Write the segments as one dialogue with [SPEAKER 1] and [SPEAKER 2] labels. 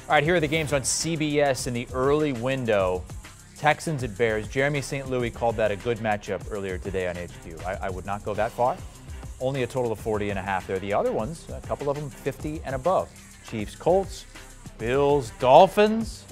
[SPEAKER 1] All right, here are the games on CBS in the early window. Texans at Bears. Jeremy St. Louis called that a good matchup earlier today on HQ. I would not go that far. Only a total of 40.5 there. The other ones, a couple of them 50 and above. Chiefs, Colts, Bills, Dolphins.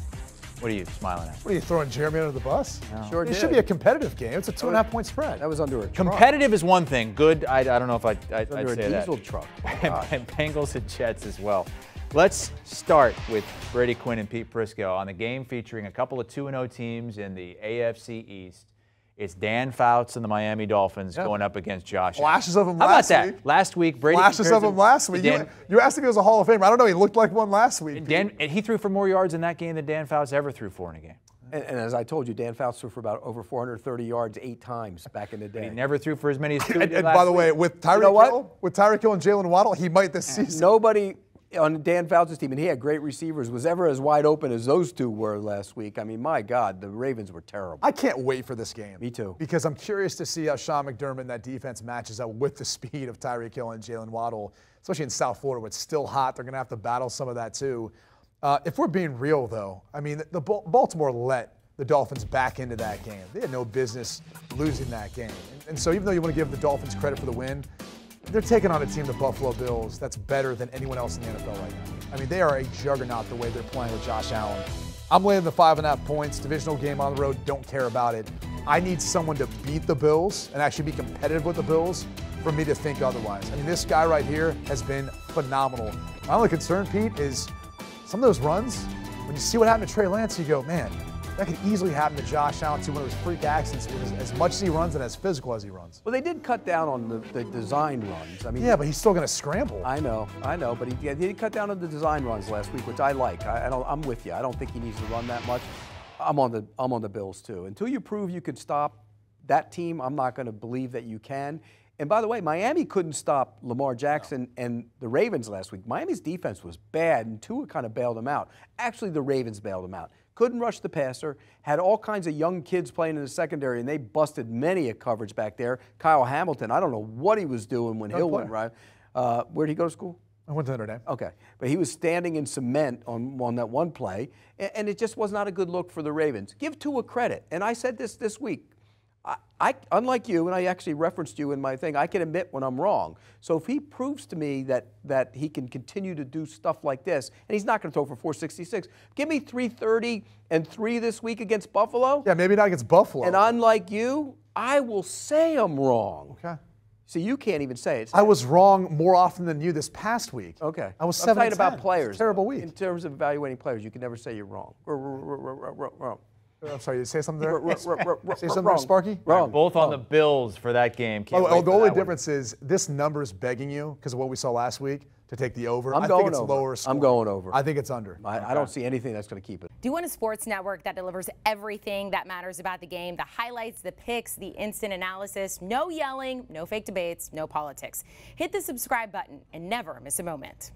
[SPEAKER 1] What are you smiling at?
[SPEAKER 2] What are you throwing Jeremy under the bus?
[SPEAKER 1] No.
[SPEAKER 2] Sure, it should be a competitive game. It's a 2.5-point spread.
[SPEAKER 3] That was under a truck.
[SPEAKER 1] Competitive is one thing. Good, I don't know if I'd say
[SPEAKER 3] under a diesel truck.
[SPEAKER 1] And Bengals and Jets as well. Let's start with Brady, Quinn, and Pete Prisco on the game featuring a couple of 2-0 teams in the AFC East. It's Dan Fouts and the Miami Dolphins going up against Josh.
[SPEAKER 2] Flashes of him
[SPEAKER 1] How
[SPEAKER 2] last
[SPEAKER 1] about
[SPEAKER 2] week.
[SPEAKER 1] that? Last week, Brady.
[SPEAKER 2] Flashes of him last week. You asked if he was a Hall of Famer. I don't know. He looked like one last week.
[SPEAKER 1] And he threw for more yards in that game than Dan Fouts ever threw for in a game.
[SPEAKER 3] And as I told you, Dan Fouts threw for about over 430 yards 8 times back in the day.
[SPEAKER 1] He never threw for as many as 2
[SPEAKER 2] and by the way, with Tyreek Hill and Jalen Waddle, he might this season.
[SPEAKER 3] Nobody on Dan Fouts' team, and he had great receivers, was ever as wide open as those two were last week. I mean, my God, the Ravens were terrible.
[SPEAKER 2] I can't wait for this game.
[SPEAKER 3] Me too.
[SPEAKER 2] Because I'm curious to see how Sean McDermott and that defense matches up with the speed of Tyreek Hill and Jalen Waddle, especially in South Florida where it's still hot. They're going to have to battle some of that too. If we're being real, though, I mean, the Baltimore let the Dolphins back into that game. They had no business losing that game. And so even though you want to give the Dolphins credit for the win, they're taking on a team, the Buffalo Bills, that's better than anyone else in the NFL right now. I mean, they are a juggernaut the way they're playing with Josh Allen. I'm laying the 5.5 points, divisional game on the road, don't care about it. I need someone to beat the Bills and actually be competitive with the Bills for me to think otherwise. I mean, this guy right here has been phenomenal. My only concern, Pete, is some of those runs, when you see what happened to Trey Lance, you go, man, that could easily happen to Josh Allen too, one of those freak accidents with as much as he runs and as physical as he runs.
[SPEAKER 3] Well, they did cut down on the design runs. I mean,
[SPEAKER 2] yeah, but he's still going to scramble.
[SPEAKER 3] I know, but he did cut down on the design runs last week, which I like. I'm with you. I don't think he needs to run that much. I'm on the Bills too. Until you prove you can stop that team, I'm not going to believe that you can. And by the way, Miami couldn't stop Lamar Jackson and the Ravens last week. Miami's defense was bad, and Tua kind of bailed them out. Actually, the Ravens bailed them out. Couldn't rush the passer, had all kinds of young kids playing in the secondary, and they busted many a coverage back there. Kyle Hamilton, I don't know what he was doing when Hill went right. Where'd he go to school?
[SPEAKER 2] I went to Notre Dame.
[SPEAKER 3] Okay. But he was standing in cement on that one play, and it just was not a good look for the Ravens. Give Tua credit. And I said this week. I unlike you, and I actually referenced you in my thing, I can admit when I'm wrong. So if he proves to me that he can continue to do stuff like this, and he's not going to throw for 466, give me 330 and 3 this week against Buffalo.
[SPEAKER 2] Yeah, maybe not against Buffalo.
[SPEAKER 3] And unlike you, I will say I'm wrong.
[SPEAKER 2] Okay.
[SPEAKER 3] So you can't even say it.
[SPEAKER 2] I was wrong more often than you this past week.
[SPEAKER 3] Okay.
[SPEAKER 2] I was 7-10.
[SPEAKER 3] I'm talking about players.
[SPEAKER 2] Terrible week.
[SPEAKER 3] In terms of evaluating players, you can never say you're wrong. Wrong.
[SPEAKER 2] I'm sorry, you say something there? Say something
[SPEAKER 3] wrong.
[SPEAKER 2] there, Sparky?
[SPEAKER 3] Wrong.
[SPEAKER 1] Both on the Bills for that game.
[SPEAKER 2] The only difference is this number is begging you, because of what we saw last week, to take the over. I think it's lower score.
[SPEAKER 3] I'm going over.
[SPEAKER 2] I think it's under.
[SPEAKER 3] I don't see anything that's going to keep it.
[SPEAKER 4] Do you want a sports network that delivers everything that matters about the game? The highlights, the picks, the instant analysis. No yelling, no fake debates, no politics. Hit the subscribe button and never miss a moment.